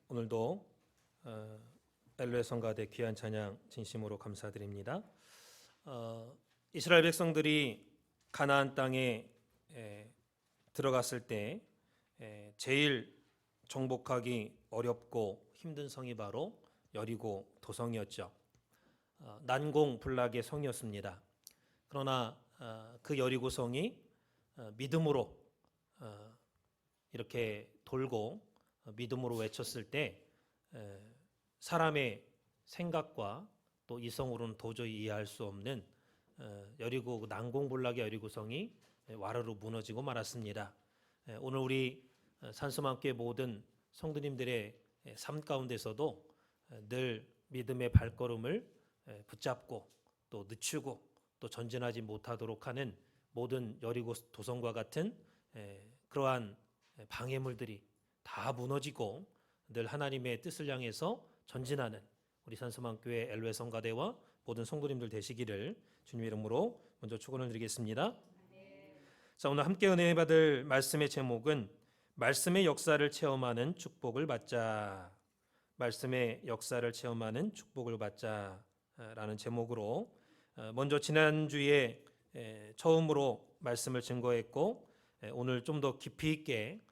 오늘도 엘로의 성가대 귀한 찬양 진심으로 감사드립니다. 이스라엘 백성들이 가나안 땅에 들어갔을 때 제일 정복하기 어렵고 힘든 성이 바로 여리고 도성이었죠. 난공불락의 성이었습니다. 그러나 그 여리고 성이 믿음으로 이렇게 돌고 믿음으로 외쳤을 때 사람의 생각과 또 이성으로는 도저히 이해할 수 없는 여리고 난공불락의 여리고성이 와르르 무너지고 말았습니다. 오늘 우리 산소만교회 모든 성도님들의 삶 가운데서도 늘 믿음의 발걸음을 붙잡고 또 늦추고 또 전진하지 못하도록 하는 모든 여리고 도성과 같은 그러한 방해물들이 다 무너지고 늘 하나님의 뜻을 향해서 전진하는 우리 산소만교회 엘로의 성가대와 모든 성도님들 되시기를 주님의 이름으로 먼저 축원을 드리겠습니다. 자, 오늘 함께 은혜 받을 말씀의 제목은 말씀의 역사를 체험하는 축복을 받자. 말씀의 역사를 체험하는 축복을 받자라는 제목으로 먼저 지난주에 처음으로 말씀을 증거했고 오늘 좀 더 깊이 있게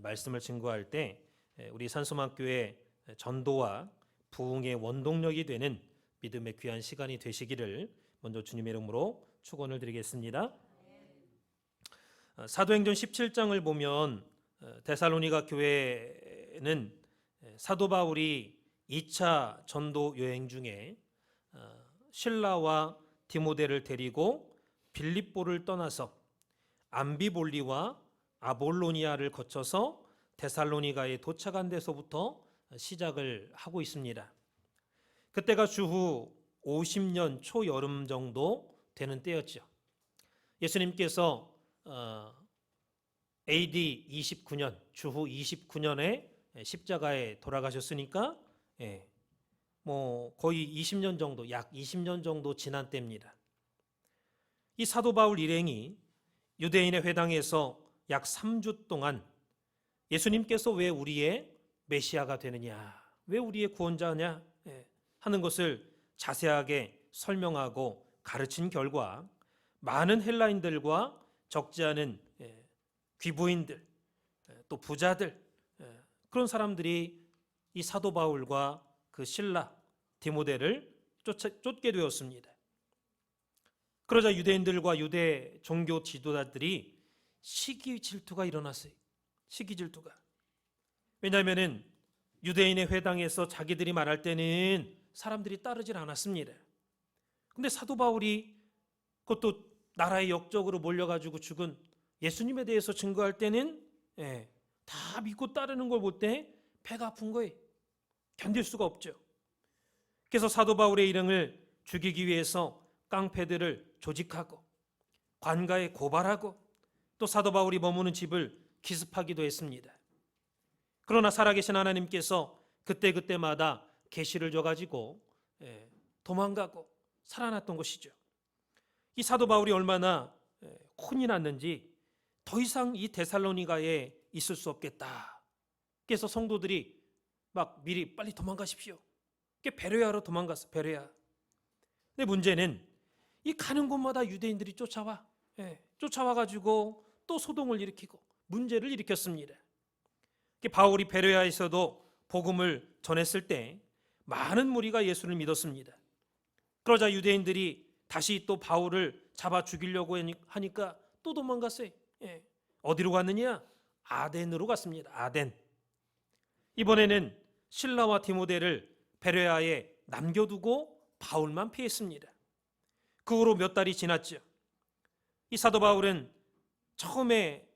말씀을 증거할 때 우리 산소만교회 전도와 부흥의 원동력이 되는 믿음의 귀한 시간이 되시기를 먼저 주님의 이름으로 축원을 드리겠습니다. 사도행전 17장을 보면 데살로니가 교회는 사도 바울이 2차 전도 여행 중에 실라와 디모데를 데리고 빌립보를 떠나서 암비볼리와 아볼로니아를 거쳐서 데살로니가에 도착한 데서부터 시작을 하고 있습니다. 그때가 주후 50년 초여름 정도 되는 때였죠. 예수님께서 AD 29년 주후 29년에 십자가에 돌아가셨으니까 거의 20년 정도, 약 20년 정도 지난 때입니다. 이 사도 바울 일행이 유대인의 회당에서 약 3주 동안 예수님께서 왜 우리의 메시아가 되느냐, 왜 우리의 구원자냐 하는 것을 자세하게 설명하고 가르친 결과 많은 헬라인들과 적지 않은 귀부인들 또 부자들 그런 사람들이 이 사도 바울과 그 실라 디모데를 쫓게 되었습니다. 그러자 유대인들과 유대 종교 지도자들이 시기 질투가 일어났어요. 시기 질투가. 왜냐하면 유대인의 회당에서 자기들이 말할 때는 사람들이 따르질 않았습니다. 근데 사도 바울이 그것도 나라의 역적으로 몰려가지고 죽은 예수님에 대해서 증거할 때는 다 믿고 따르는 걸 볼 때 배가 아픈 거예요. 견딜 수가 없죠. 그래서 사도 바울의 일행을 죽이기 위해서 깡패들을 조직하고 관가에 고발하고 또 사도 바울이 머무는 집을 기습하기도 했습니다. 그러나 살아계신 하나님께서 그때그때마다 계시를 줘가지고 도망가고 살아났던 것이죠. 이 사도 바울이 얼마나 혼이 났는지 더 이상 이 데살로니가에 있을 수 없겠다. 그래서 성도들이 막 미리 빨리 도망가십시오. 베레아로 도망갔어. 베레아. 근데 문제는 이 가는 곳마다 유대인들이 쫓아와가지고 또 소동을 일으키고 문제를 일으켰습니다. 바울이 베레아에서도 복음을 전했을 때 많은 무리가 예수를 믿었습니다. 그러자 유대인들이 다시 또 바울을 잡아 죽이려고 하니까 또 도망갔어요. 어디로 갔느냐? 아덴으로 갔습니다. 아덴. 이번에는 실라와 디모데를 베레아에 남겨두고 바울만 피했습니다. 그 후로 몇 달이 지났죠. 이 사도 바울은 처음에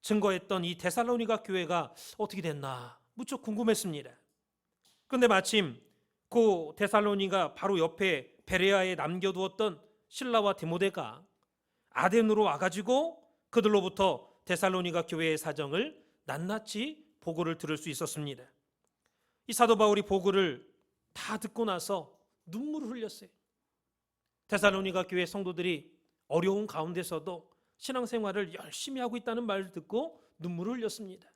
증거했던 이 데살로니가 교회가 어떻게 됐나 무척 궁금했습니다. 그런데 마침 그 데살로니가 바로 옆에 베레아에 남겨두었던 실라와 디모데가 아덴으로 와가지고 그들로부터 데살로니가 교회의 사정을 낱낱이 보고를 들을 수 있었습니다. 이 사도 바울이 보고를 다 듣고 나서 눈물을 흘렸어요. 데살로니가 교회 성도들이 어려운 가운데서도 신앙생활을 열심히 하고 있다는 말을 듣고 눈물을 흘렸습니다.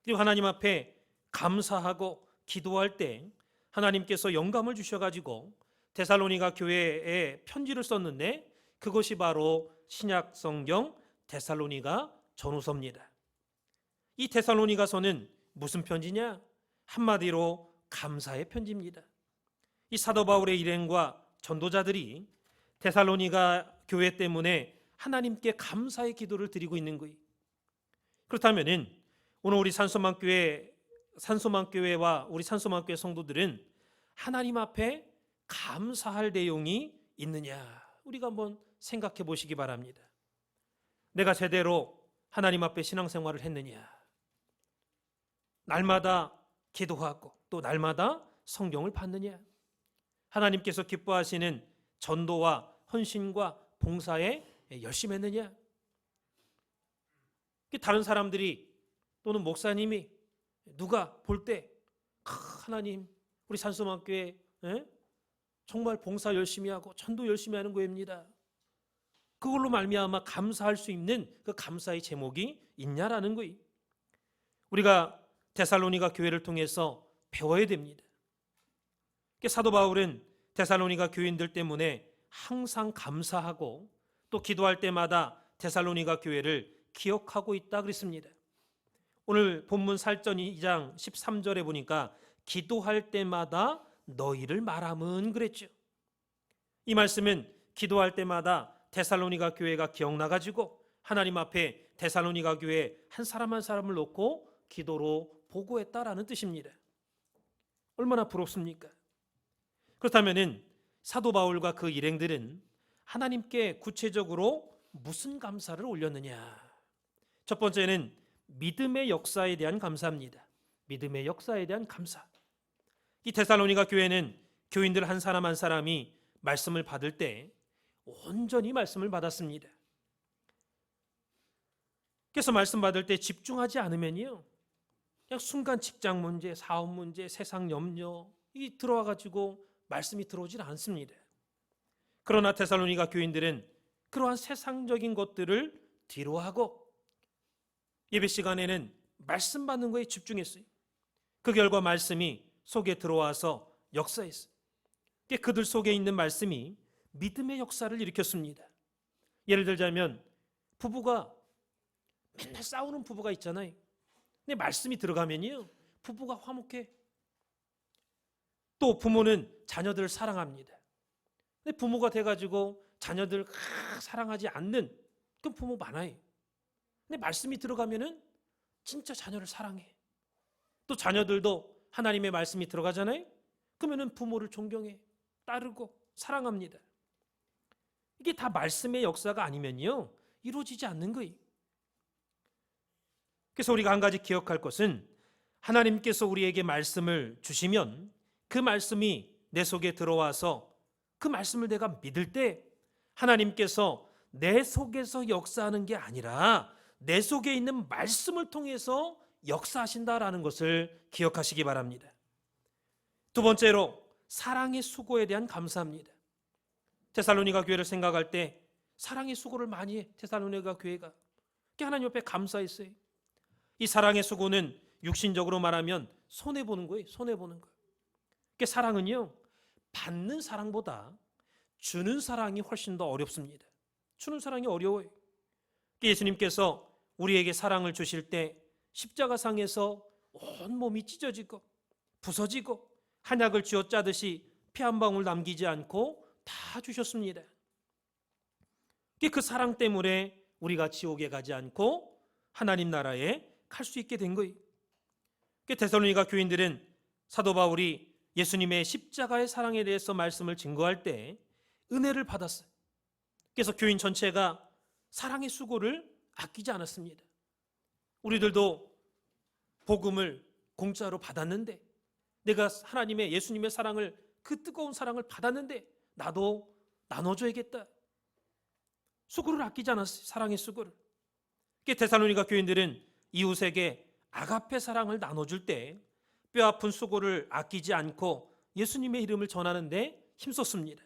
그리고 하나님 앞에 감사하고 기도할 때 하나님께서 영감을 주셔가지고 데살로니가 교회에 편지를 썼는데 그것이 바로 신약 성경 데살로니가 전후서입니다. 이 데살로니가서는 무슨 편지냐? 한마디로 감사의 편지입니다. 이 사도 바울의 일행과 전도자들이 데살로니가 교회 때문에 하나님께 감사의 기도를 드리고 있는 거예요. 그렇다면은 오늘 우리 산소망교회와 우리 산소망교회 성도들은 하나님 앞에 감사할 내용이 있느냐? 우리가 한번 생각해 보시기 바랍니다. 내가 제대로 하나님 앞에 신앙생활을 했느냐? 날마다 기도하고 또 날마다 성경을 받느냐? 하나님께서 기뻐하시는 전도와 헌신과 봉사에 열심히 했느냐? 다른 사람들이 또는 목사님이 누가 볼 때 하나님 우리 산소망교회 정말 봉사 열심히 하고 전도 열심히 하는 교회입니다. 그걸로 말미암아 감사할 수 있는 그 감사의 제목이 있냐라는 거예요. 우리가 데살로니가 교회를 통해서 배워야 됩니다. 사도 바울은 데살로니가 교인들 때문에 항상 감사하고 또 기도할 때마다 데살로니가 교회를 기억하고 있다 그랬습니다. 오늘 본문 살전 2장 13절에 보니까 기도할 때마다 너희를 말함은 그랬죠. 이 말씀은 기도할 때마다 데살로니가 교회가 기억나가지고 하나님 앞에 데살로니가 교회 한 사람 한 사람을 놓고 기도로 보고했다라는 뜻입니다. 얼마나 부럽습니까? 그렇다면 사도 바울과 그 일행들은 하나님께 구체적으로 무슨 감사를 올렸느냐? 첫 번째는 믿음의 역사에 대한 감사입니다. 믿음의 역사에 대한 감사. 이 데살로니가 교회는 교인들 한 사람 한 사람이 말씀을 받을 때 온전히 말씀을 받았습니다. 그래서 말씀 받을 때 집중하지 않으면요, 그냥 순간 직장 문제, 사업 문제, 세상 염려 이 들어와 가지고 말씀이 들어오질 않습니다. 그러나 데살로니가 교인들은 그러한 세상적인 것들을 뒤로하고 예배 시간에는 말씀 받는 거에 집중했어요. 그 결과 말씀이 속에 들어와서 역사했어요. 그들 속에 있는 말씀이 믿음의 역사를 일으켰습니다. 예를 들자면 부부가 맨날 싸우는 부부가 있잖아요. 근데 말씀이 들어가면요 부부가 화목해. 또 부모는 자녀들을 사랑합니다. 근데 부모가 돼가지고 자녀들을 사랑하지 않는 그 부모 많아요. 근데 말씀이 들어가면은 진짜 자녀를 사랑해. 또 자녀들도 하나님의 말씀이 들어가잖아요. 그러면은 부모를 존경해, 따르고 사랑합니다. 이게 다 말씀의 역사가 아니면요 이루어지지 않는 거예요. 그래서 우리가 한 가지 기억할 것은 하나님께서 우리에게 말씀을 주시면 그 말씀이 내 속에 들어와서 그 말씀을 내가 믿을 때 하나님께서 내 속에서 역사하는 게 아니라 내 속에 있는 말씀을 통해서 역사하신다라는 것을 기억하시기 바랍니다. 두 번째로 사랑의 수고에 대한 감사합니다. 데살로니가 교회를 생각할 때 사랑의 수고를 많이 해. 데살로니가 교회가 하나님 옆에 감사했어요. 이 사랑의 수고는 육신적으로 말하면 손해보는 거예요. 손해보는 거. 사랑은요 받는 사랑보다 주는 사랑이 훨씬 더 어렵습니다. 주는 사랑이 어려워요. 예수님께서 우리에게 사랑을 주실 때 십자가상에서 온몸이 찢어지고 부서지고 한약을 쥐어짜듯이 피 한 방울 남기지 않고 다 주셨습니다. 그 사랑 때문에 우리가 지옥에 가지 않고 하나님 나라에 갈 수 있게 된 거예요. 데살로니가 교인들은 사도 바울이 예수님의 십자가의 사랑에 대해서 말씀을 증거할 때 은혜를 받았어요. 그래서 교인 전체가 사랑의 수고를 아끼지 않았습니다. 우리들도 복음을 공짜로 받았는데 내가 하나님의 예수님의 사랑을 그 뜨거운 사랑을 받았는데 나도 나눠줘야겠다. 수고를 아끼지 않았어요. 사랑의 수고를. 데살로니가 교인들은 이웃에게 아가페 사랑을 나눠줄 때 뼈아픈 수고를 아끼지 않고 예수님의 이름을 전하는데 힘썼습니다.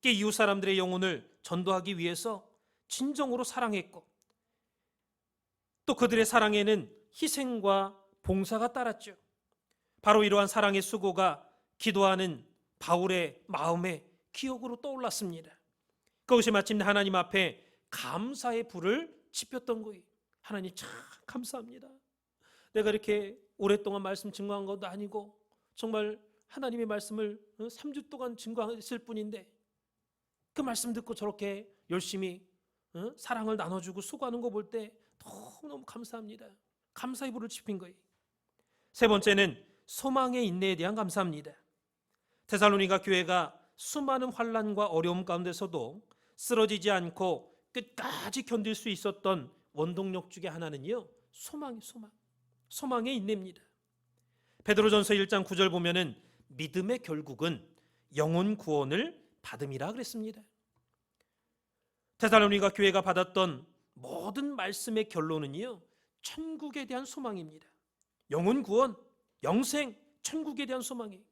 이웃 사람들의 영혼을 전도하기 위해서 진정으로 사랑했고 또 그들의 사랑에는 희생과 봉사가 따랐죠. 바로 이러한 사랑의 수고가 기도하는 바울의 마음에 기억으로 떠올랐습니다. 그것이 마침내 하나님 앞에 감사의 불을 지폈던 거예요. 하나님 참 감사합니다. 내가 이렇게 오랫동안 말씀 증거한 것도 아니고 정말 하나님의 말씀을 3주 동안 증거했을 뿐인데 그 말씀 듣고 저렇게 열심히 사랑을 나눠주고 수고하는 거 볼 때 너무너무 감사합니다. 감사의 불을 지핀 거예요. 세 번째는 소망의 인내에 대한 감사합니다. 데살로니가 교회가 수많은 환난과 어려움 가운데서도 쓰러지지 않고 끝까지 견딜 수 있었던 원동력 중에 하나는요, 소망의 인내입니다. 베드로전서 1장 9절 보면은 믿음의 결국은 영혼 구원을 받음이라 그랬습니다. 데살로니가 교회가 받았던 모든 말씀의 결론은요, 천국에 대한 소망입니다. 영혼 구원, 영생, 천국에 대한 소망이에요.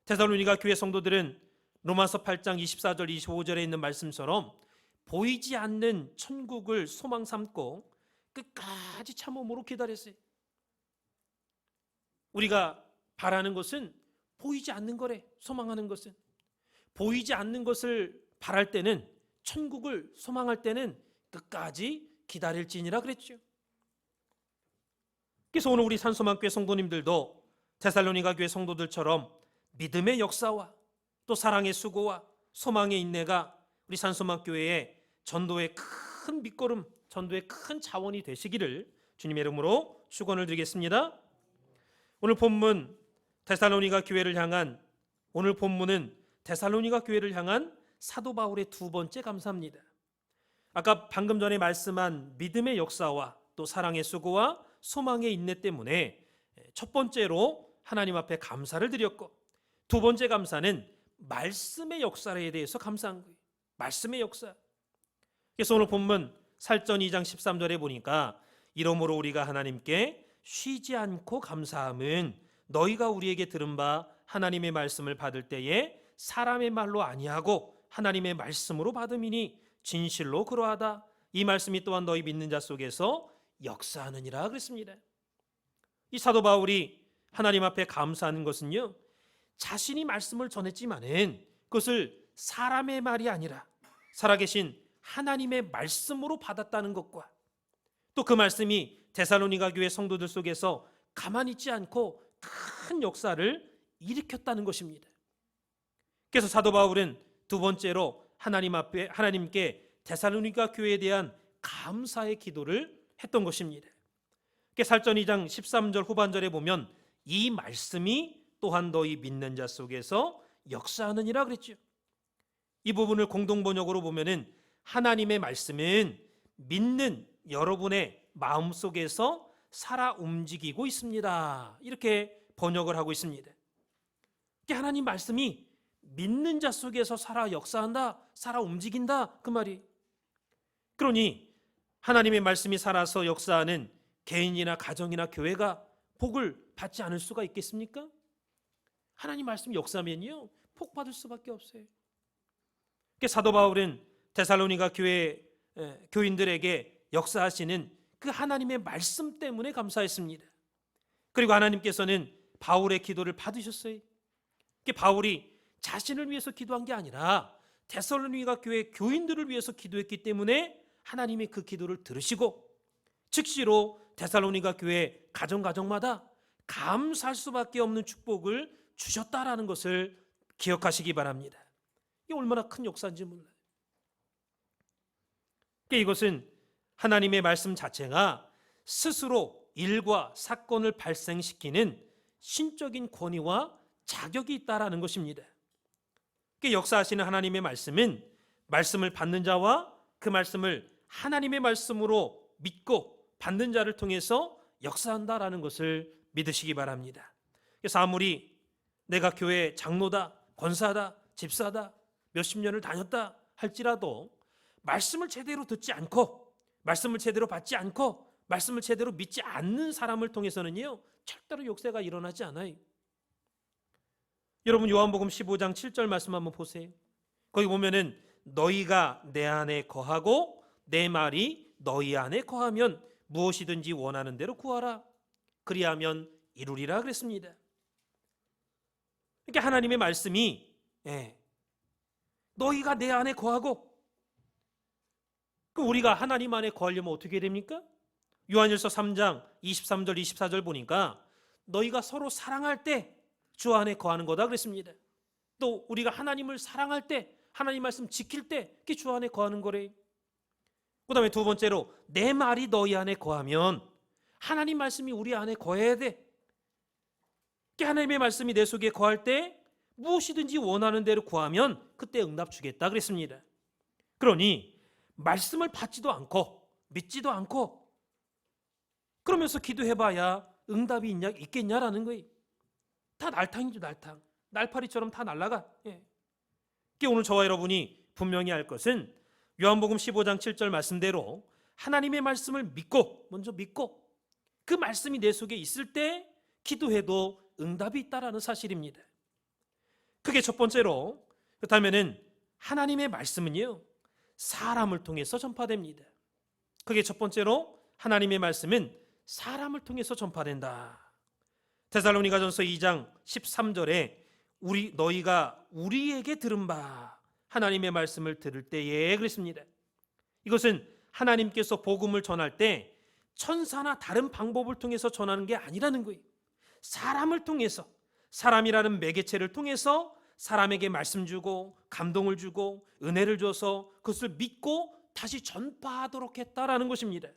데살로니가 교회 성도들은 로마서 8장 24절 25절에 있는 말씀처럼 보이지 않는 천국을 소망 삼고 끝까지 참음으로 기다렸어요. 우리가 바라는 것은 보이지 않는 거래. 소망하는 것은 보이지 않는 것을 바랄 때는, 천국을 소망할 때는 끝까지 기다릴지니라 그랬죠. 그래서 오늘 우리 산소망교회 성도님들도 데살로니가 교회 성도들처럼 믿음의 역사와 또 사랑의 수고와 소망의 인내가 우리 산소망교회의 전도의 큰 밑거름, 전도의 큰 자원이 되시기를 주님의 이름으로 축원을 드리겠습니다. 오늘 본문은 데살로니가 교회를 향한 사도 바울의 두 번째 감사입니다. 아까 방금 전에 말씀한 믿음의 역사와 또 사랑의 수고와 소망의 인내 때문에 첫 번째로 하나님 앞에 감사를 드렸고, 두 번째 감사는 말씀의 역사에 대해서 감사한 거예요. 말씀의 역사. 그래서 오늘 본문 살전 2장 13절에 보니까 이러므로 우리가 하나님께 쉬지 않고 감사함은 너희가 우리에게 들은 바 하나님의 말씀을 받을 때에 사람의 말로 아니하고 하나님의 말씀으로 받음이니 진실로 그러하다. 이 말씀이 또한 너희 믿는 자 속에서 역사하느니라 그랬습니다. 이 사도 바울이 하나님 앞에 감사하는 것은요, 자신이 말씀을 전했지만은 그것을 사람의 말이 아니라 살아계신 하나님의 말씀으로 받았다는 것과 또 그 말씀이 데살로니가 교회 성도들 속에서 가만히 있지 않고 큰 역사를 일으켰다는 것입니다. 그래서 사도 바울은 두 번째로 하나님께 데살로니가 교회에 대한 감사의 기도를 했던 것입니다. 살전 2장 13절 후반절에 보면 이 말씀이 또한 너희 믿는 자 속에서 역사하느니라 그랬죠. 이 부분을 공동번역으로 보면은 하나님의 말씀은 믿는 여러분의 마음 속에서 살아 움직이고 있습니다. 이렇게 번역을 하고 있습니다. 하나님 말씀이 믿는 자 속에서 살아 역사한다, 살아 움직인다, 그 말이. 그러니 하나님의 말씀이 살아서 역사하는 개인이나 가정이나 교회가 복을 받지 않을 수가 있겠습니까? 하나님 말씀이 역사하면요, 복 받을 수밖에 없어요. 사도 바울은 데살로니가 교회 교인들에게 역사하시는 그 하나님의 말씀 때문에 감사했습니다. 그리고 하나님께서는 바울의 기도를 받으셨어요. 바울이 자신을 위해서 기도한 게 아니라 데살로니가 교회 교인들을 위해서 기도했기 때문에 하나님이 그 기도를 들으시고 즉시로 데살로니가 교회 가정마다 감사할 수밖에 없는 축복을 주셨다라는 것을 기억하시기 바랍니다. 이게 얼마나 큰 역사인지 몰라요. 이것은 하나님의 말씀 자체가 스스로 일과 사건을 발생시키는 신적인 권위와 자격이 있다라는 것입니다. 역사하시는 하나님의 말씀은 말씀을 받는 자와 그 말씀을 하나님의 말씀으로 믿고 받는 자를 통해서 역사한다라는 것을 믿으시기 바랍니다. 그래서 아무리 내가 교회 장로다, 권사다, 집사다, 몇십 년을 다녔다 할지라도 말씀을 제대로 듣지 않고, 말씀을 제대로 받지 않고, 말씀을 제대로 믿지 않는 사람을 통해서는요, 절대로 역사가 일어나지 않아요. 여러분 요한복음 15장 7절 말씀 한번 보세요. 거기 보면은 너희가 내 안에 거하고 내 말이 너희 안에 거하면 무엇이든지 원하는 대로 구하라. 그리하면 이루리라 그랬습니다. 그러니까 하나님의 말씀이 너희가 내 안에 거하고, 그 우리가 하나님 안에 거하려면 어떻게 됩니까? 요한일서 3장 23절 24절 보니까 너희가 서로 사랑할 때 주 안에 거하는 거다 그랬습니다. 또 우리가 하나님을 사랑할 때, 하나님 말씀 지킬 때 그게 주 안에 거하는 거래. 그 다음에 두 번째로 내 말이 너희 안에 거하면, 하나님 말씀이 우리 안에 거해야 돼. 하나님의 말씀이 내 속에 거할 때 무엇이든지 원하는 대로 구하면 그때 응답 주겠다 그랬습니다. 그러니 말씀을 받지도 않고 믿지도 않고 그러면서 기도해봐야 응답이 있겠냐라는 거예요. 다 날탕이죠, 날탕. 날파리처럼 다 날아가. 오늘 저와 여러분이 분명히 알 것은 요한복음 15장 7절 말씀대로 하나님의 말씀을 먼저 믿고 그 말씀이 내 속에 있을 때 기도해도 응답이 있다라는 사실입니다. 그게 첫 번째로. 그렇다면은 하나님의 말씀은요, 사람을 통해서 전파됩니다. 그게 첫 번째로 하나님의 말씀은 사람을 통해서 전파된다. 데살로니가전서 2장 13절에 너희가 우리에게 들은 바 하나님의 말씀을 들을 때에 그랬습니다. 이것은 하나님께서 복음을 전할 때 천사나 다른 방법을 통해서 전하는 게 아니라는 거예요. 사람을 통해서, 사람이라는 매개체를 통해서 사람에게 말씀 주고 감동을 주고 은혜를 줘서 그것을 믿고 다시 전파하도록 했다라는 것입니다.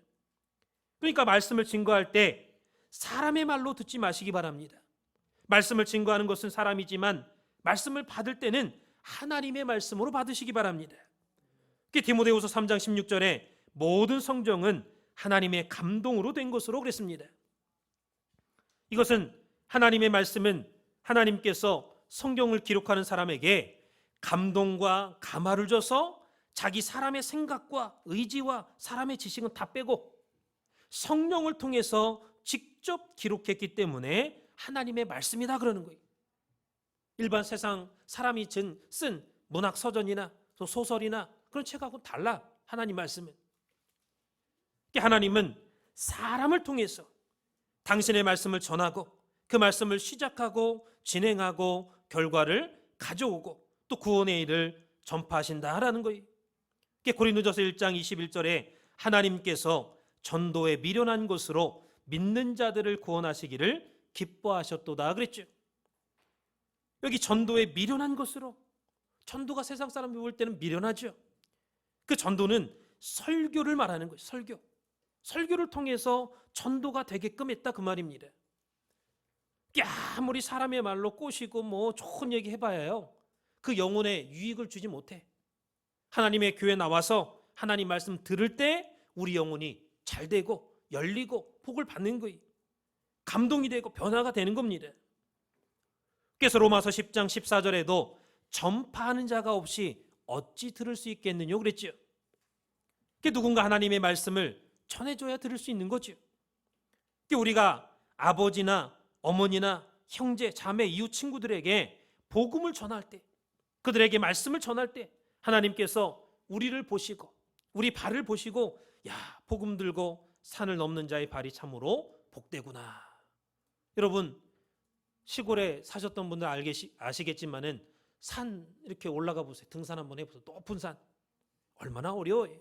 그러니까 말씀을 증거할 때 사람의 말로 듣지 마시기 바랍니다. 말씀을 증거하는 것은 사람이지만 말씀을 받을 때는 하나님의 말씀으로 받으시기 바랍니다. 디모데후서 3장 16절에 모든 성경은 하나님의 감동으로 된 것으로 그랬습니다. 이것은 하나님의 말씀은 하나님께서 성경을 기록하는 사람에게 감동과 감화를 줘서 자기 사람의 생각과 의지와 사람의 지식은 다 빼고 성령을 통해서 직접 기록했기 때문에 하나님의 말씀이다 그러는 거예요. 일반 세상 사람이 쓴 문학 서전이나 소설이나 그런 책하고 달라. 하나님 말씀은, 하나님은 사람을 통해서 당신의 말씀을 전하고 그 말씀을 시작하고 진행하고 결과를 가져오고 또 구원의 일을 전파하신다라는 거예요. 고린도전서 1장 21절에 하나님께서 전도에 미련한 것으로 믿는 자들을 구원하시기를 기뻐하셨도다 그랬죠. 여기 전도에 미련한 것으로, 전도가 세상 사람이 볼 때는 미련하죠. 그 전도는 설교를 말하는 거예요. 설교를 통해서 전도가 되게끔 했다 그 말입니다. 아무리 사람의 말로 꼬시고 좋은 얘기 해봐야요, 그 영혼에 유익을 주지 못해. 하나님의 교회 나와서 하나님 말씀 들을 때 우리 영혼이 잘 되고 열리고 복을 받는 거예요. 감동이 되고 변화가 되는 겁니다. 그래서 로마서 10장 14절에도 전파하는 자가 없이 어찌 들을 수 있겠느냐 그랬죠. 누군가 하나님의 말씀을 전해줘야 들을 수 있는 거죠. 우리가 아버지나 어머니나 형제, 자매, 이웃 친구들에게 복음을 전할 때, 그들에게 말씀을 전할 때 하나님께서 우리를 보시고 우리 발을 보시고, 야, 복음 들고 산을 넘는 자의 발이 참으로 복되구나. 여러분, 시골에 사셨던 분들 아시겠지만은 산 이렇게 올라가 보세요. 등산 한번 해보세요. 높은 산 얼마나 어려워요.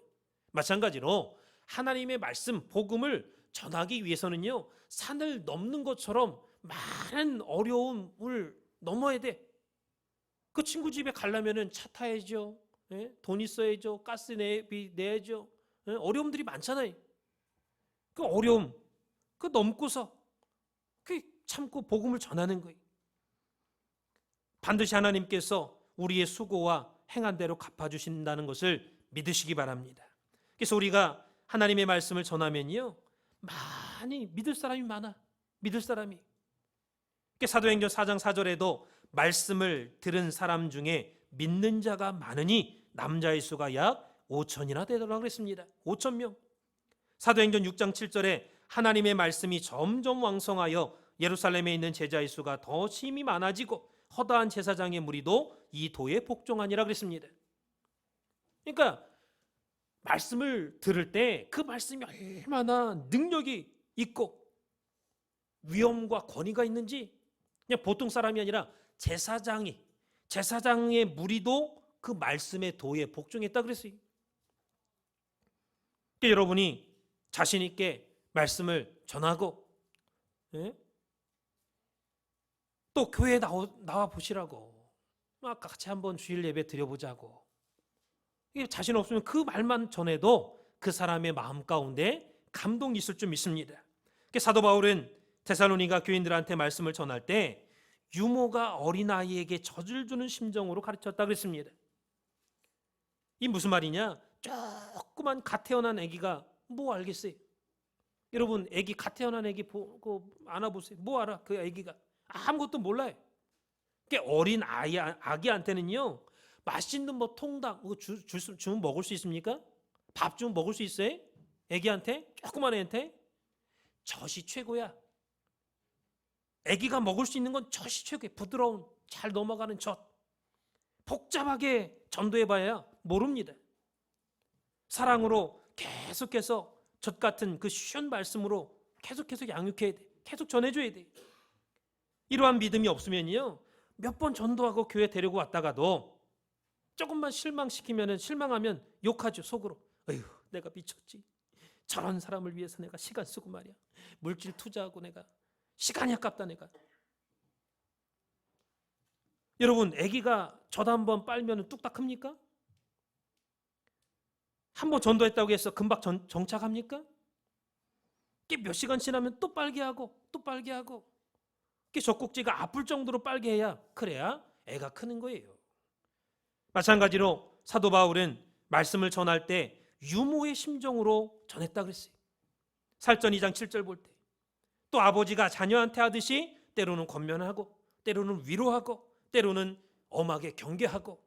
마찬가지로 하나님의 말씀, 복음을 전하기 위해서는요, 산을 넘는 것처럼 많은 어려움을 넘어야 돼. 그 친구 집에 가려면은 차 타야죠. 돈 있어야죠. 가스 내야죠. 어려움들이 많잖아요. 그 어려움, 그 넘고서 그 참고 복음을 전하는 거예요. 반드시 하나님께서 우리의 수고와 행한 대로 갚아주신다는 것을 믿으시기 바랍니다. 그래서 우리가 하나님의 말씀을 전하면요, 많이 믿을 사람이 많아. 믿을 사람이. 사도행전 4장 4절에도 말씀을 들은 사람 중에 믿는 자가 많으니 남자의 수가 약 5천이나 되더라고 그랬습니다. 5천 명. 사도행전 6장 7절에 하나님의 말씀이 점점 왕성하여 예루살렘에 있는 제자의 수가 더 심히 많아지고 허다한 제사장의 무리도 이 도에 복종하니라 그랬습니다. 그러니까 말씀을 들을 때 그 말씀이 얼마나 능력이 있고 위엄과 권위가 있는지 그냥 보통 사람이 아니라 제사장의 무리도 그 말씀의 도에 복종했다 그랬어요. 그러니까 여러분이 자신 있게 말씀을 전하고 또 교회에 나와 보시라고 아까 같이 한번 주일 예배 드려보자고 자신 없으면 그 말만 전해도 그 사람의 마음 가운데 감동이 있을 줄 믿습니다. 사도 바울은 데살로니가 교인들한테 말씀을 전할 때 유모가 어린아이에게 젖을 주는 심정으로 가르쳤다 그랬습니다. 이 무슨 말이냐? 조그만 갓 태어난 아기가 뭐 알겠어요? 여러분 아기 갓 태어난 아기 보고 안아보세요. 뭐 알아? 그 아기가 아무것도 몰라요. 그러니까 어린 아기한테는요 맛있는 뭐 통닭 주면 먹을 수 있습니까? 밥 주면 먹을 수 있어요? 아기한테? 조그만 애한테? 젖이 최고야. 아기가 먹을 수 있는 건 젖이 최고야. 부드러운 잘 넘어가는 젖. 복잡하게 전도해봐야 모릅니다. 사랑으로 계속해서 젖 같은 그 쉬운 말씀으로 계속 양육해야 돼. 계속 전해줘야 돼. 이러한 믿음이 없으면요 몇 번 전도하고 교회 데리고 왔다가도 조금만 실망하면 욕하죠. 속으로. 어휴 내가 미쳤지. 저런 사람을 위해서 내가 시간 쓰고 말이야. 물질 투자하고 내가 시간이 아깝다 내가. 여러분 아기가 젖 한번 빨면 뚝딱 큽니까? 한번 전도했다고 해서 금방 정착합니까? 몇 시간 지나면 또 빨게 하고 젖꼭지가 아플 정도로 빨게 해야 그래야 애가 크는 거예요. 마찬가지로 사도 바울은 말씀을 전할 때 유모의 심정으로 전했다 그랬어요. 살전 2장 7절 볼 때 또 아버지가 자녀한테 하듯이 때로는 권면하고 때로는 위로하고 때로는 엄하게 경계하고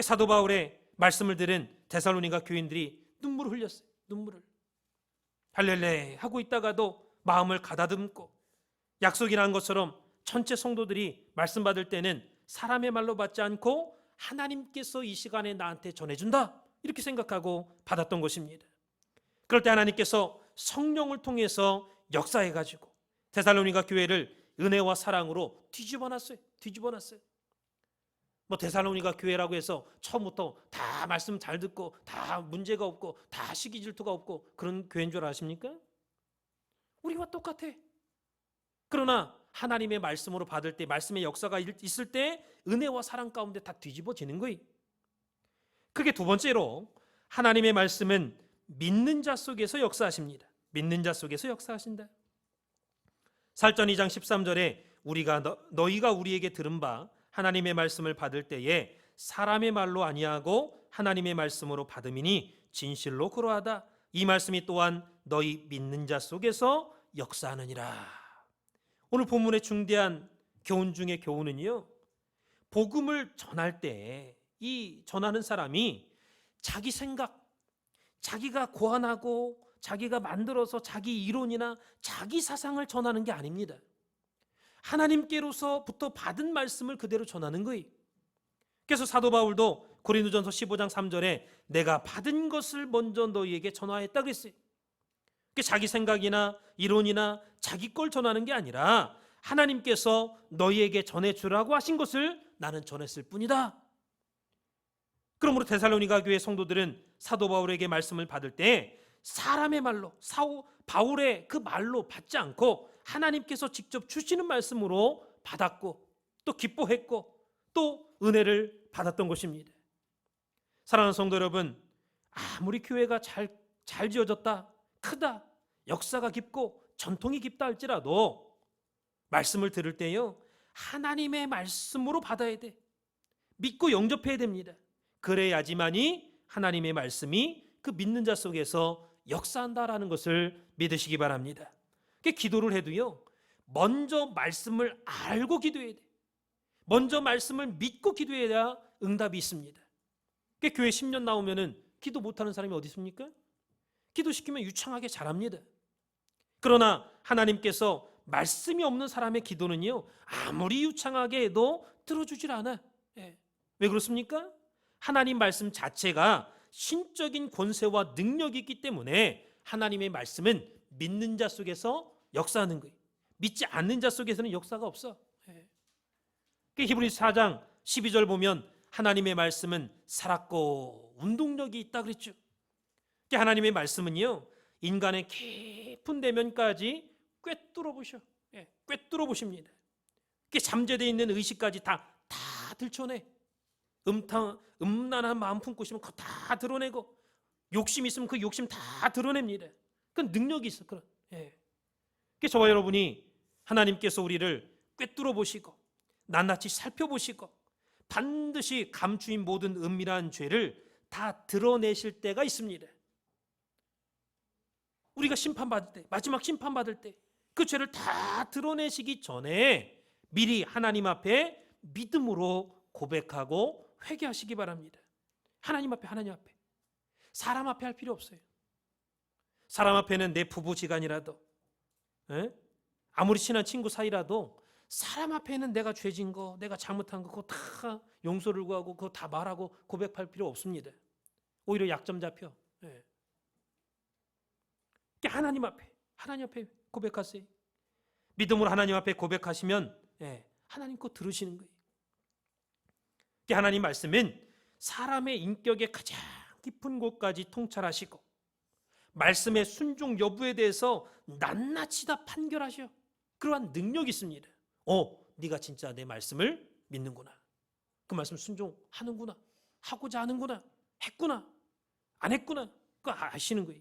사도 바울의 말씀을 들은 데살로니가 교인들이 눈물을 흘렸어요. 눈물을 할렐레 하고 있다가도 마음을 가다듬고 약속이 난 것처럼 전체 성도들이 말씀 받을 때는 사람의 말로 받지 않고 하나님께서 이 시간에 나한테 전해준다 이렇게 생각하고 받았던 것입니다. 그럴 때 하나님께서 성령을 통해서 역사해가지고 데살로니가 교회를 은혜와 사랑으로 뒤집어놨어요. 뭐 데살로니가 교회라고 해서 처음부터 다 말씀 잘 듣고 다 문제가 없고 다 시기 질투가 없고 그런 교회인 줄 아십니까? 우리와 똑같아. 그러나 하나님의 말씀으로 받을 때 말씀의 역사가 있을 때 은혜와 사랑 가운데 다 뒤집어지는 거예요. 그게 두 번째로 하나님의 말씀은 믿는 자 속에서 역사하십니다. 믿는 자 속에서 역사하신다. 살전 2장 13절에 너희가 우리에게 들은 바 하나님의 말씀을 받을 때에 사람의 말로 아니하고 하나님의 말씀으로 받음이니 진실로 그러하다. 이 말씀이 또한 너희 믿는 자 속에서 역사하느니라. 오늘 본문의 중대한 교훈 중에 교훈은요, 복음을 전할 때 이 전하는 사람이 자기 생각, 자기가 고안하고 자기가 만들어서 자기 이론이나 자기 사상을 전하는 게 아닙니다. 하나님께로서부터 받은 말씀을 그대로 전하는 거예요. 그래서 사도 바울도 고린도전서 15장 3절에 내가 받은 것을 먼저 너희에게 전하였다 그랬어요. 자기 생각이나 이론이나 자기 걸 전하는 게 아니라 하나님께서 너희에게 전해주라고 하신 것을 나는 전했을 뿐이다. 그러므로 데살로니가 교회 성도들은 사도 바울에게 말씀을 받을 때 사람의 말로 바울의 그 말로 받지 않고 하나님께서 직접 주시는 말씀으로 받았고 또 기뻐했고 또 은혜를 받았던 것입니다. 사랑하는 성도 여러분, 아무리 교회가 잘 지어졌다, 크다, 역사가 깊고 전통이 깊다 할지라도 말씀을 들을 때요 하나님의 말씀으로 받아야 돼. 믿고 영접해야 됩니다. 그래야지만이 하나님의 말씀이 그 믿는 자 속에서 역사한다라는 것을 믿으시기 바랍니다. 기도를 해도요 먼저 말씀을 알고 기도해야 돼. 먼저 말씀을 믿고 기도해야 응답이 있습니다. 교회 10년 나오면은 기도 못하는 사람이 어디 있습니까? 기도시키면 유창하게 잘합니다. 그러나 하나님께서 말씀이 없는 사람의 기도는요 아무리 유창하게 해도 들어주질 않아. 왜 그렇습니까? 하나님 말씀 자체가 신적인 권세와 능력이 있기 때문에 하나님의 말씀은 믿는 자 속에서 역사하는 거예요. 믿지 않는 자 속에서는 역사가 없어. 히브리서 4장 12절 보면 하나님의 말씀은 살았고 운동력이 있다 그랬죠. 하나님의 말씀은요, 인간의 깊은 내면까지 꿰뚫어 보셔. 꿰뚫어 보십니다. 잠재되어 있는 의식까지 다 들춰내. 음란한 마음 품고 있으면 그거 다 드러내고, 욕심 있으면 그 욕심 다 드러냅니다. 그 능력이 있어. 저와 여러분이 하나님께서 우리를 꿰뚫어 보시고 낱낱이 살펴보시고 반드시 감추인 모든 은밀한 죄를 다 드러내실 때가 있습니다. 우리가 심판받을 때, 마지막 심판받을 때 그 죄를 다 드러내시기 전에 미리 하나님 앞에 믿음으로 고백하고 회개하시기 바랍니다. 하나님 앞에, 하나님 앞에. 사람 앞에 할 필요 없어요. 사람 앞에는 내 부부지간이라도, 아무리 친한 친구 사이라도 사람 앞에는 내가 죄진 거, 내가 잘못한 거 그거 다 용서를 구하고 그거 다 말하고 고백할 필요 없습니다. 오히려 약점 잡혀. 하나님 앞에 고백하세요. 믿음으로 하나님 앞에 고백하시면 하나님 거 들으시는 거예요. 하나님 말씀은 사람의 인격의 가장 깊은 곳까지 통찰하시고 말씀의 순종 여부에 대해서 낱낱이 다 판결하셔. 그러한 능력이 있습니다. 네가 진짜 내 말씀을 믿는구나. 그 말씀 순종하는구나. 하고자 하는구나. 했구나. 안 했구나. 그거 아시는 거예요.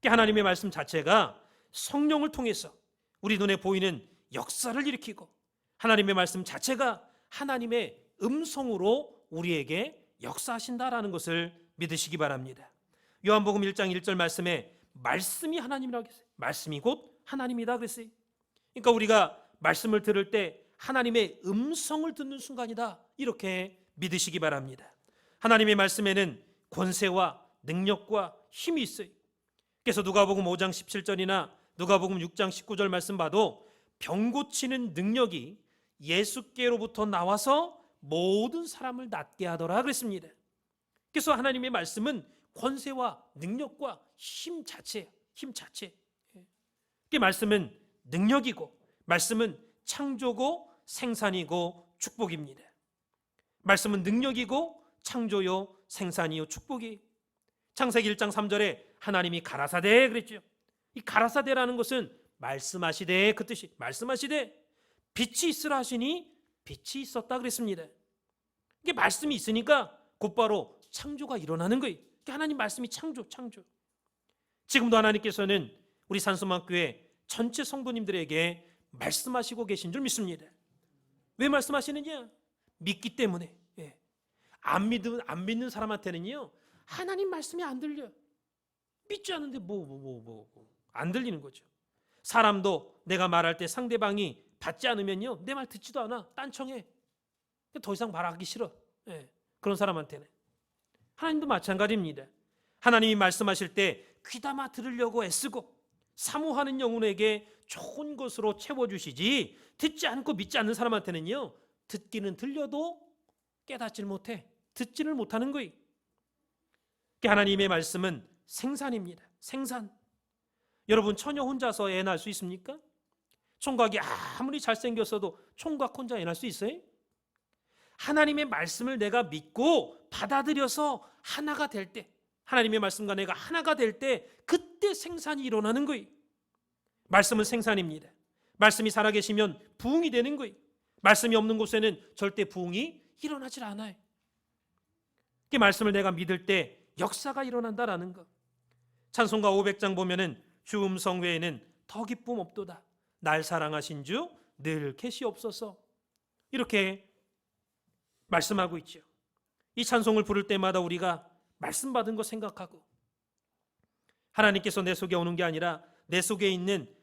하나님의 말씀 자체가 성령을 통해서 우리 눈에 보이는 역사를 일으키고 하나님의 말씀 자체가 하나님의 음성으로 우리에게 역사하신다라는 것을 믿으시기 바랍니다. 요한복음 1장 1절 말씀에 말씀이 하나님이라고 했어요. 말씀이 곧 하나님이다 그랬어요. 그러니까 우리가 말씀을 들을 때 하나님의 음성을 듣는 순간이다, 이렇게 믿으시기 바랍니다. 하나님의 말씀에는 권세와 능력과 힘이 있어요. 그래서 누가복음 5장 17절이나 누가복음 6장 19절 말씀 봐도 병 고치는 능력이 예수께로부터 나와서 모든 사람을 낫게 하더라 그랬습니다. 그래서 하나님의 말씀은 권세와 능력과 힘 자체. 그 말씀은 능력이고, 말씀은 창조고 생산이고 축복입니다. 말씀은 능력이고 창조요 생산이요 축복이. 창세기 1장 3절에 하나님이 가라사대 그랬죠. 이 가라사대라는 것은 말씀하시되, 그 뜻이 말씀하시되 빛이 있으라 하시니 빛이 있었다 그랬습니다. 이게 말씀이 있으니까 곧바로 창조가 일어나는 거예요. 하나님 말씀이 창조. 지금도 하나님께서는 우리 산소망교회 전체 성도님들에게 말씀하시고 계신 줄 믿습니다. 왜 말씀하시느냐? 믿기 때문에. 안 믿는 사람한테는요, 하나님 말씀이 안 들려. 믿지 않는데 안 들리는 거죠. 사람도 내가 말할 때 상대방이 받지 않으면요, 내 말 듣지도 않아. 딴청해. 더 이상 말하기 싫어. 그런 사람한테는. 하나님도 마찬가지입니다. 하나님이 말씀하실 때 귀담아 들으려고 애쓰고 사모하는 영혼에게 좋은 것으로 채워주시지, 듣지 않고 믿지 않는 사람한테는요, 듣기는 들려도 깨닫지를 못해. 듣지를 못하는 거예요. 하나님의 말씀은 생산입니다. 생산. 여러분, 처녀 혼자서 애 낳을 수 있습니까? 총각이 아무리 잘생겼어도 총각 혼자 애 낳을 수 있어요? 하나님의 말씀을 내가 믿고 받아들여서 하나가 될 때, 하나님의 말씀과 내가 하나가 될 때, 그때 생산이 일어나는 거예요. 말씀은 생산입니다. 말씀이 살아계시면 부흥이 되는 거예요. 말씀이 없는 곳에는 절대 부흥이 일어나질 않아요. 그 말씀을 내가 믿을 때 역사가 일어난다라는 것. 찬송가 500장 보면은 주 음성 외에는 더 기쁨 없도다. 날 사랑하신 주 늘 계시옵소서. 이렇게 말씀하고 있죠. 이 찬송을 부를 때마다 우리가 말씀 받은 거 생각하고, 하나님께서 내 속에 오는 게 아니라 내 속에 있는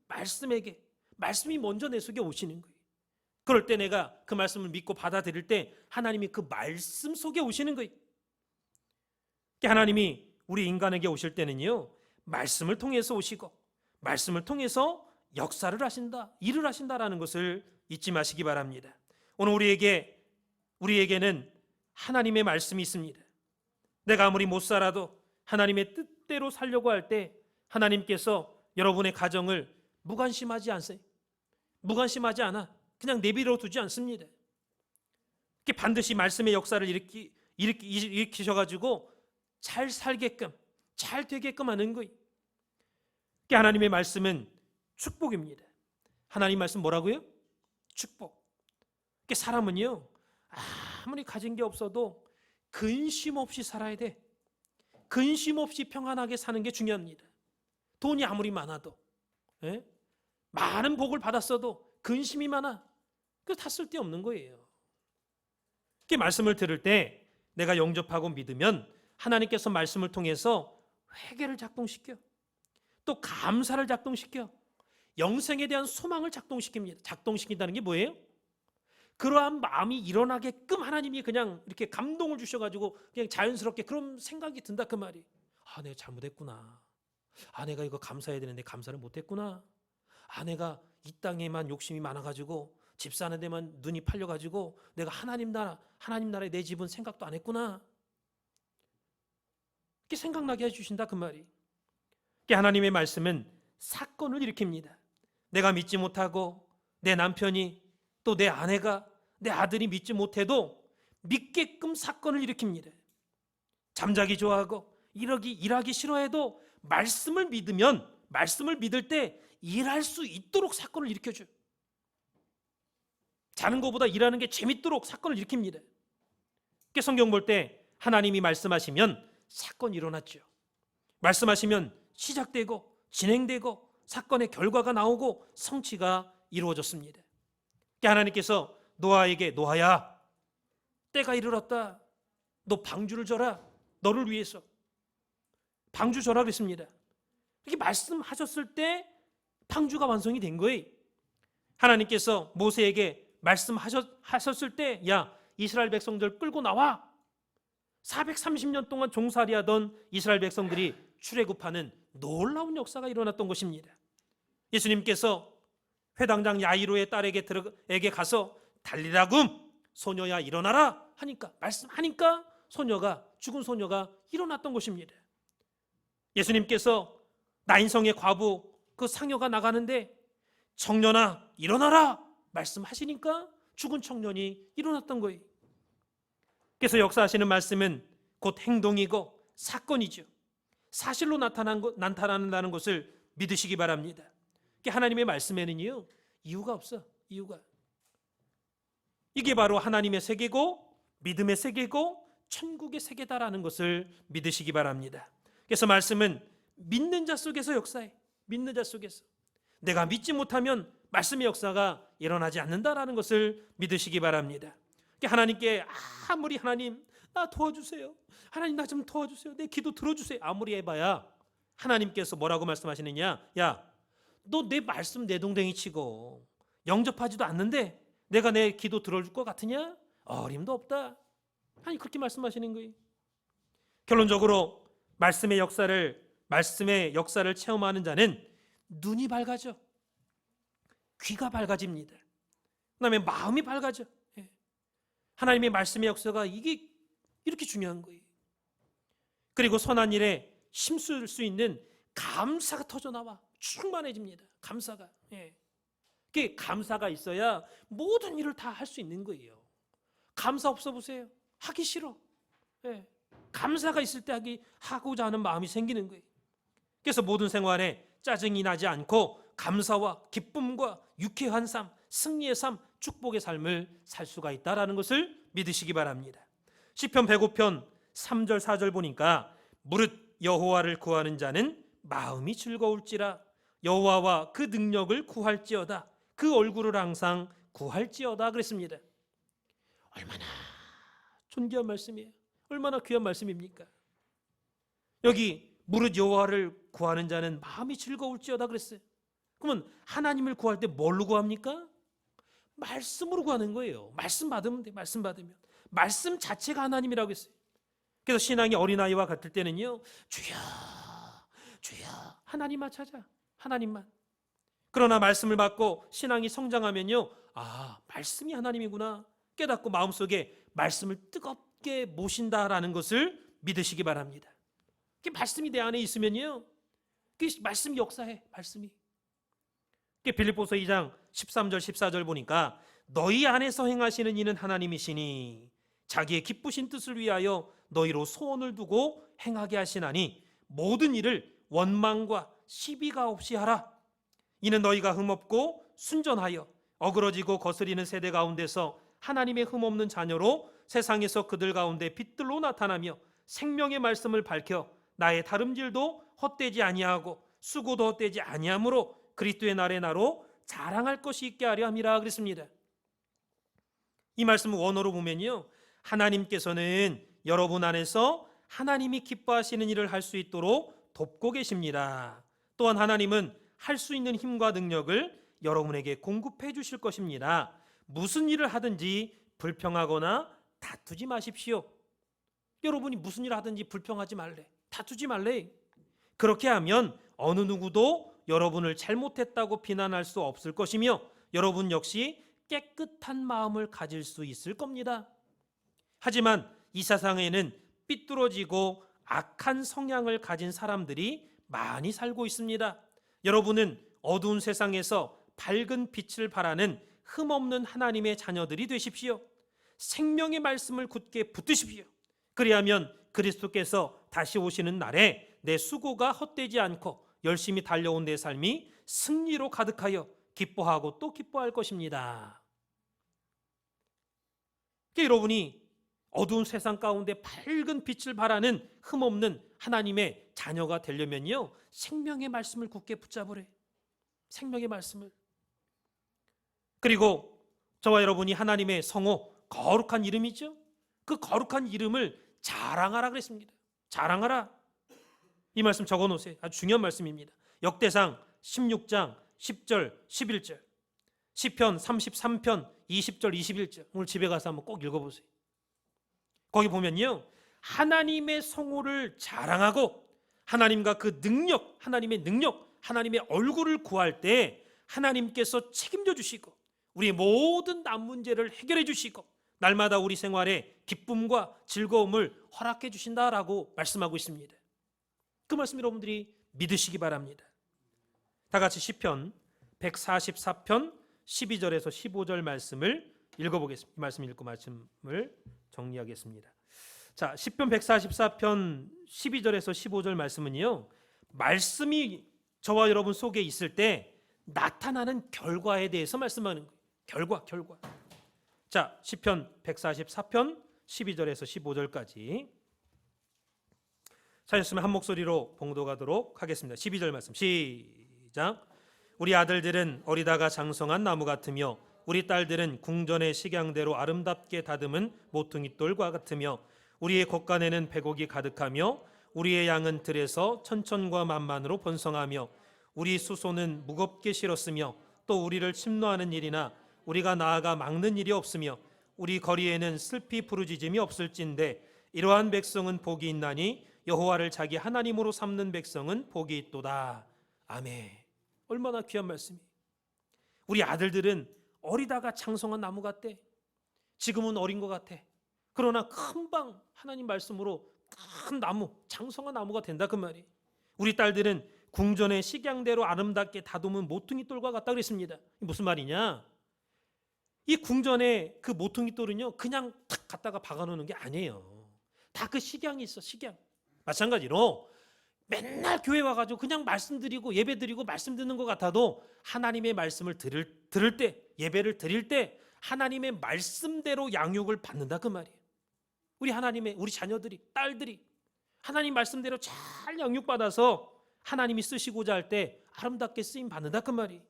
말씀에게, 말씀이 먼저 내 속에 오시는 거예요. 그럴 때 내가 그 말씀을 믿고 받아들일 때 하나님이 그 말씀 속에 오시는 거예요. 하나님이 우리 인간에게 오실 때는요, 말씀을 통해서 오시고 말씀을 통해서 역사를 하신다, 일을 하신다라는 것을 잊지 마시기 바랍니다. 오늘 우리에게는 하나님의 말씀이 있습니다. 내가 아무리 못 살아도 하나님의 뜻대로 살려고 할 때 하나님께서 여러분의 가정을 무관심하지 않으세요. 무관심하지 않아. 그냥 내버려 두지 않습니다. 반드시 말씀의 역사를 일으키셔가지고 잘 살게끔, 잘 되게끔 하는 거예요. 하나님의 말씀은 축복입니다. 하나님 말씀 뭐라고요? 축복. 사람은요, 아무리 가진 게 없어도 근심 없이 살아야 돼. 근심 없이 평안하게 사는 게 중요합니다. 돈이 아무리 많아도, 많은 복을 받았어도 근심이 많아. 다 쓸데없는 거예요. 말씀을 들을 때 내가 영접하고 믿으면 하나님께서 말씀을 통해서 회개를 작동시켜, 또 감사를 작동시켜, 영생에 대한 소망을 작동시킵니다. 작동시킨다는 게 뭐예요? 그러한 마음이 일어나게끔 하나님이 그냥 이렇게 감동을 주셔가지고 그냥 자연스럽게 그런 생각이 든다, 그 말이. 내가 잘못했구나. 내가 이거 감사해야 되는데 감사를 못했구나. 내가 이 땅에만 욕심이 많아가지고 집 사는 데만 눈이 팔려가지고 내가 하나님 나라에 내 집은 생각도 안 했구나. 이렇게 생각나게 해주신다, 그 말이. 하나님의 말씀은 사건을 일으킵니다. 내가 믿지 못하고 내 남편이, 또 내 아내가, 내 아들이 믿지 못해도 믿게끔 사건을 일으킵니다. 잠자기 좋아하고 일하기 싫어해도 말씀을 믿으면, 말씀을 믿을 때 일할 수 있도록 사건을 일으켜줘요. 자는 것보다 일하는 게 재밌도록 사건을 일으킵니다. 성경 볼 때 하나님이 말씀하시면 사건이 일어났죠. 말씀하시면 시작되고 진행되고 사건의 결과가 나오고 성취가 이루어졌습니다. 하나님께서 노아에게, 노아야, 때가 이르렀다. 너 방주를 져라. 너를 위해서 방주 져라 그랬습니다. 이렇게 말씀하셨을 때 방주가 완성이 된 거예요. 하나님께서 모세에게 말씀하셨을 때, 야, 이스라엘 백성들 끌고 나와. 430년 동안 종살이하던 이스라엘 백성들이 출애굽하는 놀라운 역사가 일어났던 것입니다. 예수님께서 회당장 야이로의 딸에게 가서 달리라굼, 소녀야 일어나라 하니까, 말씀하니까 죽은 소녀가 일어났던 것입니다. 예수님께서 나인성의 과부, 그 상여가 나가는데 청년아 일어나라 말씀하시니까 죽은 청년이 일어났던 거예요. 그래서 역사하시는 말씀은 곧 행동이고 사건이죠. 사실로 나타난다는 것을 믿으시기 바랍니다. 하나님의 말씀에는요, 이유가 없어. 이유가. 이게 바로 하나님의 세계고 믿음의 세계고 천국의 세계다라는 것을 믿으시기 바랍니다. 그래서 말씀은 믿는 자 속에서 역사해. 믿는 자 속에서. 내가 믿지 못하면 말씀의 역사가 일어나지 않는다라는 것을 믿으시기 바랍니다. 하나님께 아무리 하나님 나 도와주세요, 하나님 나 좀 도와주세요, 내 기도 들어주세요 아무리 해봐야 하나님께서 뭐라고 말씀하시느냐, 야, 너 내 말씀 내동댕이 치고 영접하지도 않는데 내가 내 기도 들어줄 것 같으냐? 어림도 없다. 아니, 그렇게 말씀하시는 거예요. 결론적으로 말씀의 역사를 체험하는 자는 눈이 밝아져, 귀가 밝아집니다. 그다음에 마음이 밝아져. 하나님의 말씀의 역사가 이게 이렇게 중요한 거예요. 그리고 선한 일에 힘쓸 수 있는 감사가 터져 나와 충만해집니다. 감사가. 그게 감사가 있어야 모든 일을 다 할 수 있는 거예요. 감사 없어 보세요. 하기 싫어. 감사가 있을 때 하고자 하는 마음이 생기는 거예요. 그래서 모든 생활에 짜증이 나지 않고 감사와 기쁨과 유쾌한 삶, 승리의 삶, 축복의 삶을 살 수가 있다라는 것을 믿으시기 바랍니다. 시편 105편 3절 4절 보니까 무릇 여호와를 구하는 자는 마음이 즐거울지라, 여호와와 그 능력을 구할지어다, 그 얼굴을 항상 구할지어다 그랬습니다. 얼마나 존귀한 말씀이에요. 얼마나 귀한 말씀입니까? 여기 무릇 여호와를 구하는 자는 마음이 즐거울지어다 그랬어요. 그러면 하나님을 구할 때 뭘로 구합니까? 말씀으로 구하는 거예요. 말씀 받으면 돼. 말씀 받으면. 말씀 자체가 하나님이라고 했어요. 그래서 신앙이 어린아이와 같을 때는요, 주여 주여 하나님만 찾아. 하나님만. 그러나 말씀을 받고 신앙이 성장하면요, 말씀이 하나님이구나 깨닫고 마음속에 말씀을 뜨겁게 모신다라는 것을 믿으시기 바랍니다. 그 말씀이 내 안에 있으면요, 그 말씀이 역사해. 말씀이. 빌립보서 2장 13절 14절 보니까 너희 안에서 행하시는 이는 하나님이시니 자기의 기쁘신 뜻을 위하여 너희로 소원을 두고 행하게 하시나니 모든 일을 원망과 시비가 없이 하라. 이는 너희가 흠없고 순전하여 어그러지고 거스리는 세대 가운데서 하나님의 흠없는 자녀로 세상에서 그들 가운데 빛들로 나타나며 생명의 말씀을 밝혀 나의 다름질도 헛되지 아니하고 수고도 헛되지 아니하므로 그리스도의 날의 나로 자랑할 것이 있게 하려 함이라 그랬습니다. 이 말씀을 원어로 보면요, 하나님께서는 여러분 안에서 하나님이 기뻐하시는 일을 할 수 있도록 돕고 계십니다. 또한 하나님은 할 수 있는 힘과 능력을 여러분에게 공급해 주실 것입니다. 무슨 일을 하든지 불평하거나 다투지 마십시오. 여러분이 무슨 일을 하든지 불평하지 말래, 다투지 말래. 그렇게 하면 어느 누구도 여러분을 잘못했다고 비난할 수 없을 것이며 여러분 역시 깨끗한 마음을 가질 수 있을 겁니다. 하지만 이 세상에는 삐뚤어지고 악한 성향을 가진 사람들이 많이 살고 있습니다. 여러분은 어두운 세상에서 밝은 빛을 발하는 흠없는 하나님의 자녀들이 되십시오. 생명의 말씀을 굳게 붙드십시오. 그리하면 그리스도께서 다시 오시는 날에 내 수고가 헛되지 않고 열심히 달려온 내 삶이 승리로 가득하여 기뻐하고 또 기뻐할 것입니다. 여러분이 어두운 세상 가운데 밝은 빛을 발하는 흠없는 하나님의 자녀가 되려면요, 생명의 말씀을 굳게 붙잡으래. 생명의 말씀을. 그리고 저와 여러분이 하나님의 성호, 거룩한 이름이죠. 그 거룩한 이름을 자랑하라 그랬습니다. 자랑하라. 이 말씀 적어놓으세요. 아주 중요한 말씀입니다. 역대상 16장 10절 11절, 시편 33편 20절 21절. 오늘 집에 가서 한번 꼭 읽어보세요. 거기 보면요, 하나님의 성호를 자랑하고 하나님과 그 능력, 하나님의 능력, 하나님의 얼굴을 구할 때 하나님께서 책임져 주시고 우리의 모든 남 문제를 해결해 주시고 날마다 우리 생활에 기쁨과 즐거움을 허락해 주신다라고 말씀하고 있습니다. 그 말씀 여러분들이 믿으시기 바랍니다. 다 같이 시편 144편 12절에서 15절 말씀을 읽어보겠습니다. 이 말씀 읽고 말씀을 정리하겠습니다. 자, 시편 144편 12절에서 15절 말씀은요, 말씀이 저와 여러분 속에 있을 때 나타나는 결과에 대해서 말씀하는 거예요. 결과. 자, 시편 144편 12절에서 15절까지 찾았으면 한 목소리로 봉독하도록 하겠습니다. 12절 말씀 시작. 우리 아들들은 어리다가 장성한 나무 같으며 우리 딸들은 궁전의 식양대로 아름답게 다듬은 모퉁이돌과 같으며 우리의 겉간에는 백옥이 가득하며 우리의 양은 들에서 천천과 만만으로 번성하며 우리 수소는 무겁게 실었으며 또 우리를 침노하는 일이나 우리가 나아가 막는 일이 없으며 우리 거리에는 슬피 부르짖음이 없을진데 이러한 백성은 복이 있나니 여호와를 자기 하나님으로 삼는 백성은 복이 있도다. 아멘. 얼마나 귀한 말씀이. 우리 아들들은 어리다가 장성한 나무 같대. 지금은 어린 것 같아. 그러나 금방 하나님 말씀으로 큰 나무, 장성한 나무가 된다 그 말이. 우리 딸들은 궁전의 식양대로 아름답게 다듬은 모퉁이돌과 같다 그랬습니다. 무슨 말이냐? 이 궁전의 그 모퉁이돌은요, 그냥 탁 갖다가 박아놓는 게 아니에요. 다 그 식양이 있어, 식양. 마찬가지로 맨날 교회 와가지고 그냥 말씀드리고 예배드리고 말씀 듣는 것 같아도 하나님의 말씀을 들을 때, 예배를 드릴 때 하나님의 말씀대로 양육을 받는다 그 말이에요. 우리 자녀들이, 딸들이 하나님 말씀대로 잘 양육받아서 하나님이 쓰시고자 할 때 아름답게 쓰임 받는다 그 말이에요.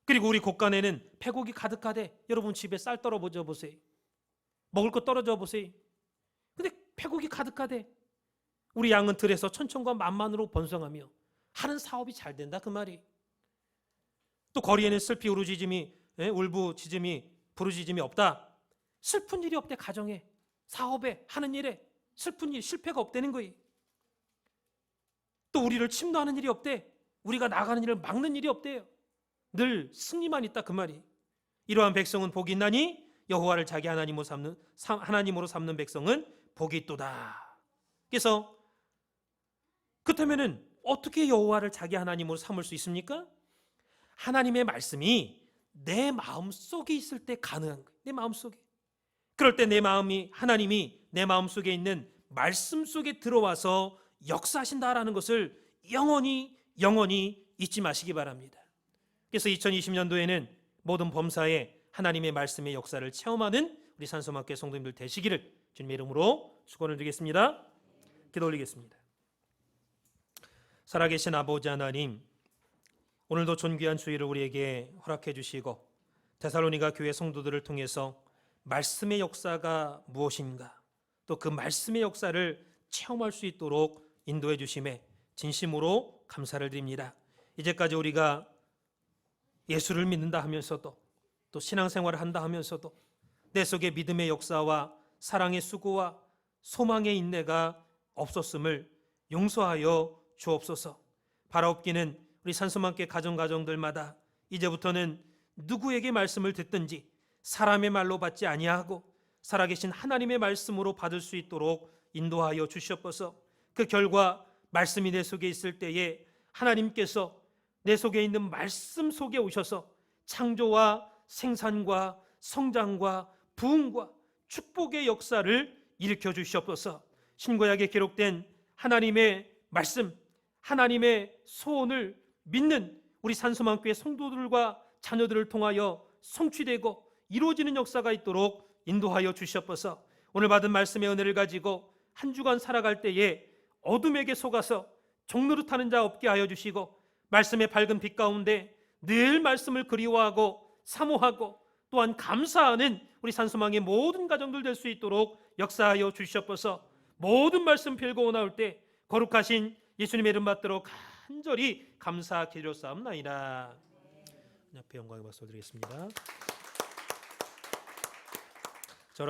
그리고 우리 곳간에는 백옥이 가득하대. 여러분 집에 쌀 떨어져 보세요. 먹을 거 떨어져 보세요. 근데 백옥이 가득하대. 우리 양은 들에서 천천과 만만으로 번성하며 하는 사업이 잘 된다 그 말이. 또 거리에는 슬피 울부짖음이 부르짖음이 없다. 슬픈 일이 없대. 가정에, 사업에, 하는 일에 슬픈 일, 실패가 없다는 거예요. 또 우리를 침노하는 일이 없대. 우리가 나가는 일을 막는 일이 없대요. 늘 승리만 있다 그 말이. 이러한 백성은 복이 있나니 여호와를 자기 하나님으로 삼는 백성은 복이 있도다. 그래서 그렇다면은 어떻게 여호와를 자기 하나님으로 삼을 수 있습니까? 하나님의 말씀이 내 마음 속에 있을 때 가능한 거예요. 내 마음 속에. 그럴 때 내 마음이, 하나님이 내 마음 속에 있는 말씀 속에 들어와서 역사하신다라는 것을 영원히 잊지 마시기 바랍니다. 그래서 2020년도에는 모든 범사에 하나님의 말씀의 역사를 체험하는 우리 산소마교회 성도님들 되시기를 주님의 이름으로 축원을 드리겠습니다. 기도 올리겠습니다. 살아계신 아버지 하나님, 오늘도 존귀한 주일을 우리에게 허락해 주시고 데살로니가 교회 성도들을 통해서 말씀의 역사가 무엇인가, 또 그 말씀의 역사를 체험할 수 있도록 인도해 주심에 진심으로 감사를 드립니다. 이제까지 우리가 예수를 믿는다 하면서도, 또 신앙생활을 한다 하면서도 내 속에 믿음의 역사와 사랑의 수고와 소망의 인내가 없었음을 용서하여 주옵소서. 바라옵기는 우리 산소만교회 가정들마다 이제부터는 누구에게 말씀을 듣든지 사람의 말로 받지 아니하고 살아계신 하나님의 말씀으로 받을 수 있도록 인도하여 주시옵소서. 그 결과 말씀이 내 속에 있을 때에 하나님께서 내 속에 있는 말씀 속에 오셔서 창조와 생산과 성장과 부흥과 축복의 역사를 일으켜 주시옵소서. 신구약에 기록된 하나님의 말씀, 하나님의 소원을 믿는 우리 산소만교회 성도들과 자녀들을 통하여 성취되고 이루어지는 역사가 있도록 인도하여 주시옵소서. 오늘 받은 말씀의 은혜를 가지고 한 주간 살아갈 때에 어둠에게 속아서 종노릇하는 자 없게 하여 주시고, 말씀의 밝은 빛 가운데 늘 말씀을 그리워하고 사모하고 또한 감사하는 우리 산소망의 모든 가정들 될 수 있도록 역사하여 주시옵소서. 모든 말씀 빌고 나올 때 거룩하신 예수님의 이름 받들어 간절히 감사 기도사옵나이다. 옆에 영광의 박수 드리겠습니다.